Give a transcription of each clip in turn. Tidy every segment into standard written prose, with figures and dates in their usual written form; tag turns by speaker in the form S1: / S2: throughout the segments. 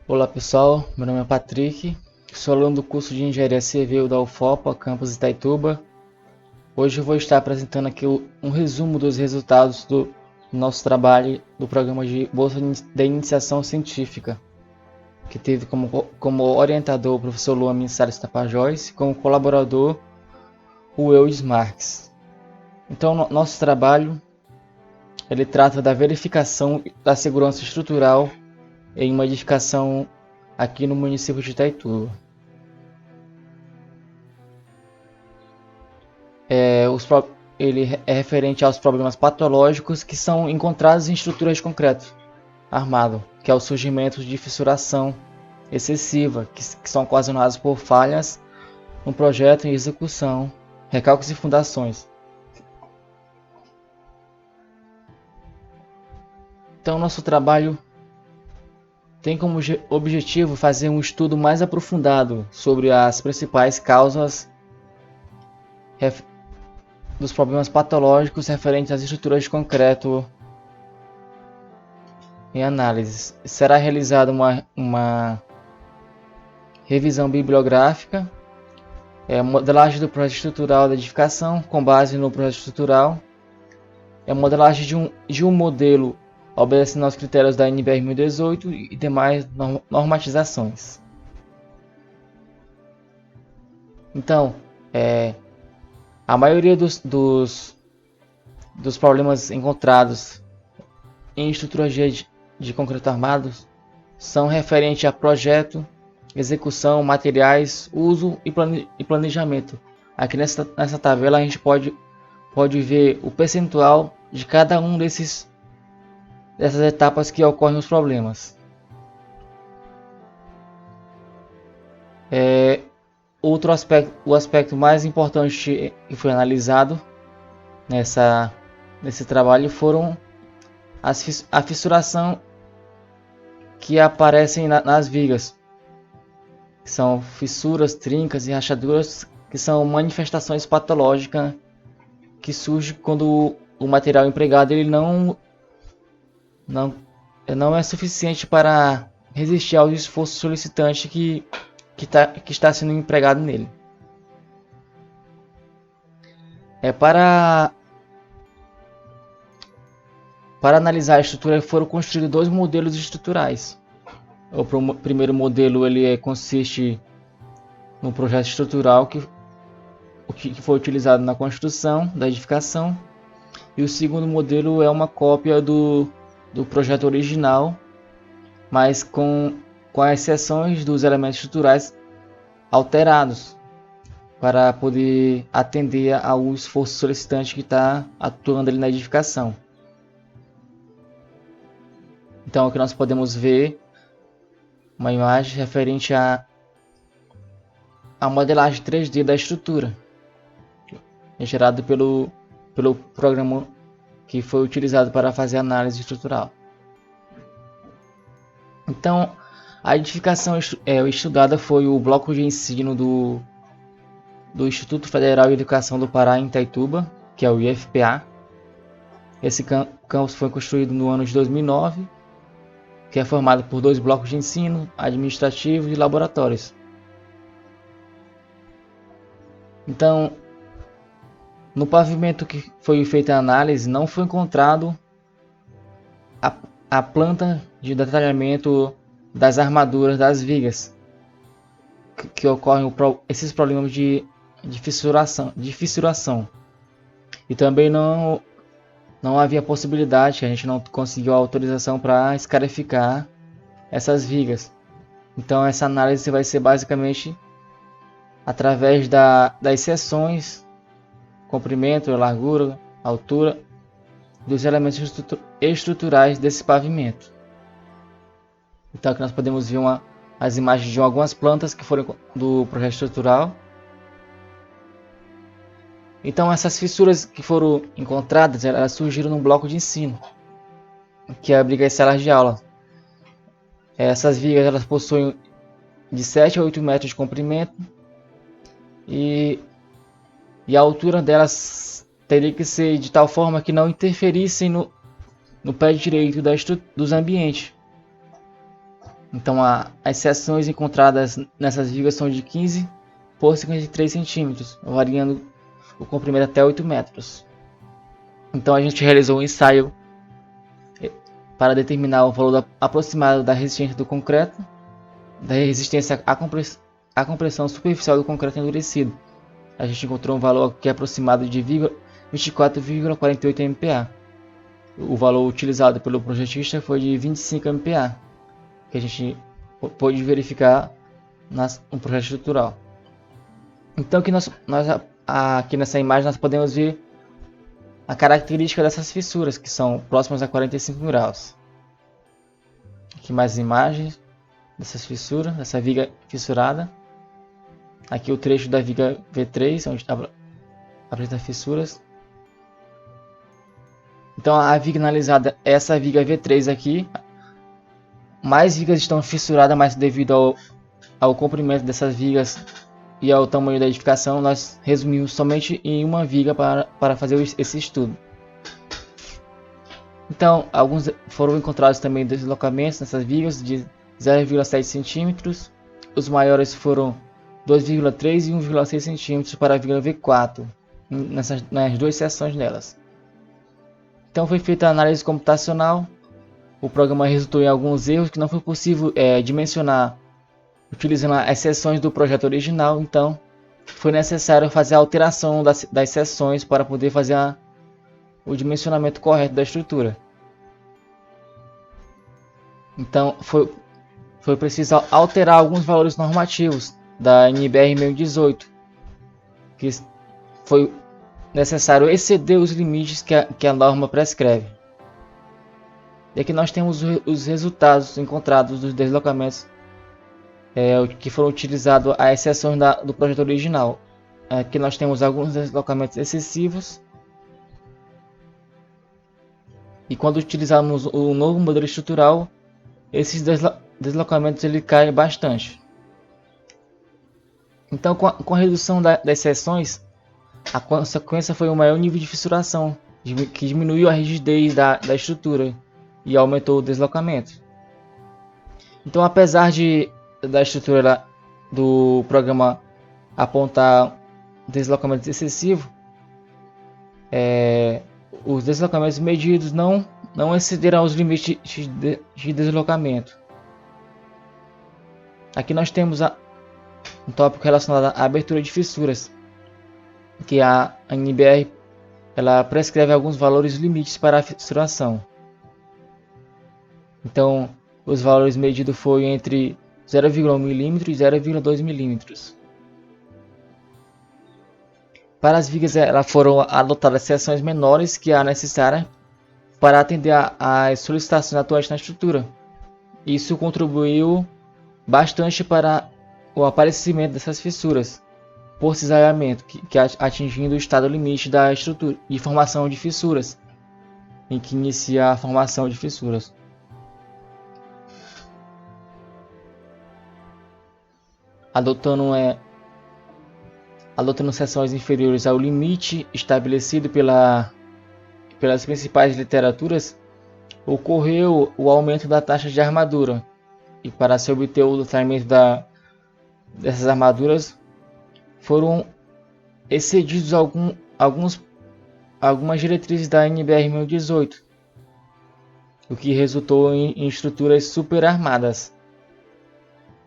S1: Olá pessoal, meu nome é Patrick, sou aluno do curso de Engenharia Civil da UFOPA, campus Itaituba. Hoje eu vou estar apresentando aqui um resumo dos resultados do nosso trabalho do programa de Bolsa de Iniciação Científica, que teve como orientador o professor Luan Salles Tapajós e como colaborador o Eudes Marques. Então, nosso trabalho ele trata da verificação da segurança estrutural em uma edificação aqui no município de Itaituba. Ele é referente aos problemas patológicos que são encontrados em estruturas de concreto armado, que é o surgimento de fissuração excessiva, que são ocasionados por falhas no projeto e execução, recalques e fundações. Então, nosso trabalho tem como objetivo fazer um estudo mais aprofundado sobre as principais causas dos problemas patológicos referentes às estruturas de concreto em análise. Será realizada uma revisão bibliográfica, modelagem do projeto estrutural da edificação com base no projeto estrutural, modelagem de um modelo obedecendo aos critérios da NBR 1018 e demais normatizações. Então, a maioria dos problemas encontrados em estruturas de concreto armado são referentes a projeto, execução, materiais, uso e planejamento. Aqui nessa tabela a gente pode ver o percentual de cada um dessas etapas que ocorrem os problemas. O aspecto mais importante que foi analisado nesse trabalho foram a fissuração que aparecem nas vigas. São fissuras, trincas e rachaduras que são manifestações patológicas que surgem quando o material empregado ele não é suficiente para resistir ao esforço solicitante que está sendo empregado nele. Para analisar a estrutura foram construídos dois modelos estruturais. O primeiro modelo ele consiste no projeto estrutural que foi utilizado na construção da edificação, e o segundo modelo é uma cópia do projeto original, mas com as exceções dos elementos estruturais alterados para poder atender ao esforço solicitante que está atuando ali na edificação. Então aqui nós podemos ver uma imagem referente à modelagem 3D da estrutura, gerada pelo programa que foi utilizado para fazer a análise estrutural. Então, a edificação estudada foi o bloco de ensino do Instituto Federal de Educação do Pará em Itaituba, que é o IFPA. Esse campus foi construído no ano de 2009, que é formado por dois blocos de ensino, administrativo e laboratórios. Então, no pavimento que foi feita a análise, não foi encontrado a planta de detalhamento das armaduras das vigas, que ocorrem esses problemas de fissuração. E também não havia possibilidade, a gente não conseguiu a autorização para escarificar essas vigas. Então essa análise vai ser basicamente através das seções, comprimento, largura, altura dos elementos estruturais desse pavimento. Então aqui nós podemos ver as imagens de algumas plantas que foram do projeto estrutural. Então essas fissuras que foram encontradas, elas surgiram num bloco de ensino, que abriga as salas de aula. Essas vigas elas possuem de 7 a 8 metros de comprimento e a altura delas teria que ser de tal forma que não interferissem no pé direito dos ambientes. Então as seções encontradas nessas vigas são de 15 por 53 centímetros, variando o comprimento até 8 metros. Então a gente realizou um ensaio para determinar o valor aproximado da resistência do concreto, da resistência à compressão superficial do concreto endurecido. A gente encontrou um valor que é aproximado de 24,48 MPa. O valor utilizado pelo projetista foi de 25 MPa, que a gente pôde verificar no projeto estrutural. Então aqui nessa imagem nós podemos ver a característica dessas fissuras, que são próximas a 45 graus. Aqui mais imagens dessas fissuras, dessa viga fissurada. Aqui o trecho da viga V3, onde apresenta fissuras. Então a viga analisada é essa viga V3 aqui. Mais vigas estão fissuradas, mas devido ao comprimento dessas vigas e ao tamanho da edificação, nós resumimos somente em uma viga para fazer esse estudo. Então, alguns foram encontrados também deslocamentos nessas vigas de 0,7 centímetros. Os maiores foram 2,3 e 1,6 centímetros para a viga V4, nas duas seções delas. Então foi feita a análise computacional. O programa resultou em alguns erros que não foi possível dimensionar utilizando as seções do projeto original. Então foi necessário fazer a alteração das seções para poder fazer o dimensionamento correto da estrutura. Então foi preciso alterar alguns valores normativos da NBR 1018, que foi necessário exceder os limites que a norma prescreve. E aqui nós temos os resultados encontrados dos deslocamentos que foram utilizados as exceções do projeto original. Aqui nós temos alguns deslocamentos excessivos. E quando utilizamos o novo modelo estrutural, esses deslocamentos ele caem bastante. Então, com a redução das seções, a consequência foi um maior nível de fissuração, que diminuiu a rigidez da estrutura e aumentou o deslocamento. Então, apesar da estrutura do programa apontar deslocamentos excessivos, os deslocamentos medidos não excederam os limites de deslocamento. Aqui nós temos um tópico relacionado à abertura de fissuras, que a NBR ela prescreve alguns valores limites para a fissuração. Então, os valores medidos foram entre 0,1 mm e 0,2 mm. Para as vigas, foram adotadas seções menores que a necessária para atender às solicitações atuais na estrutura. Isso contribuiu bastante para o aparecimento dessas fissuras por cisalhamento, atingindo o estado limite da estrutura de formação de fissuras, em que inicia a formação de fissuras. Adotando seções inferiores ao limite estabelecido pelas principais literaturas, ocorreu o aumento da taxa de armadura, e para se obter o letramento dessas armaduras foram excedidos algumas diretrizes da NBR 1018, o que resultou em estruturas superarmadas.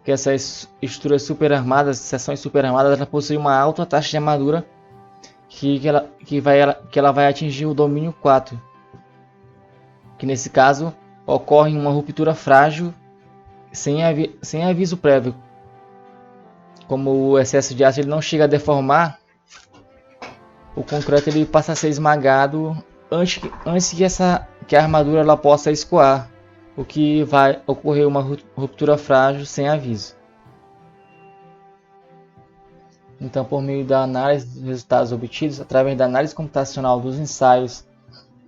S1: Que essas estruturas superarmadas, seções superarmadas, ela possui uma alta taxa de armadura que ela vai atingir o domínio 4, que nesse caso ocorre uma ruptura frágil sem aviso prévio. Como o excesso de ácido ele não chega a deformar, o concreto ele passa a ser esmagado antes que a armadura ela possa escoar, o que vai ocorrer uma ruptura frágil sem aviso. Então, por meio da análise dos resultados obtidos, através da análise computacional dos ensaios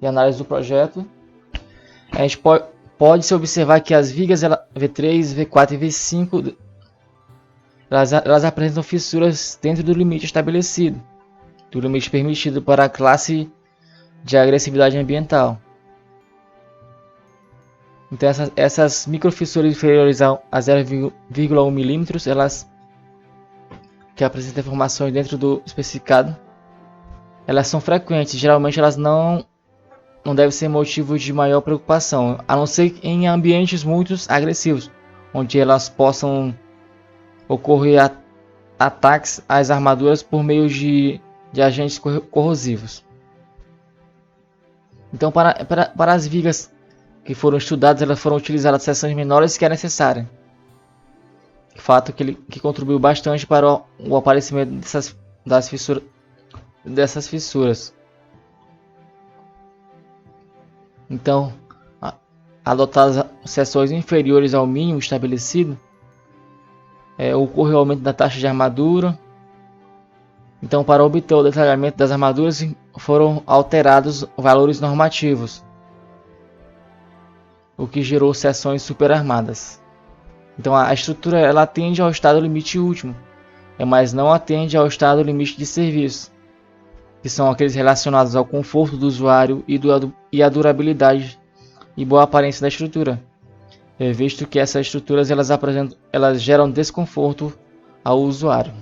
S1: e análise do projeto, a gente pode se observar que as vigas V3, V4 e V5 elas apresentam fissuras dentro do limite estabelecido, do limite permitido para a classe de agressividade ambiental. Então essas microfissuras inferiores a 0,1 milímetros, elas que apresentam informações dentro do especificado, elas são frequentes. Geralmente elas não devem ser motivo de maior preocupação, a não ser em ambientes muito agressivos, onde elas possam ocorrer ataques às armaduras por meio de agentes corrosivos. Então, para as vigas que foram estudadas, elas foram utilizadas seções menores que é necessária. Fato que contribuiu bastante para o aparecimento dessas fissuras. Então, adotar as seções inferiores ao mínimo estabelecido, ocorreu o aumento da taxa de armadura. Então, para obter o detalhamento das armaduras, foram alterados valores normativos, o que gerou seções superarmadas. Então, a estrutura ela atende ao estado limite último, mas não atende ao estado limite de serviço, que são aqueles relacionados ao conforto do usuário e a durabilidade e boa aparência da estrutura, visto que essas estruturas elas geram desconforto ao usuário.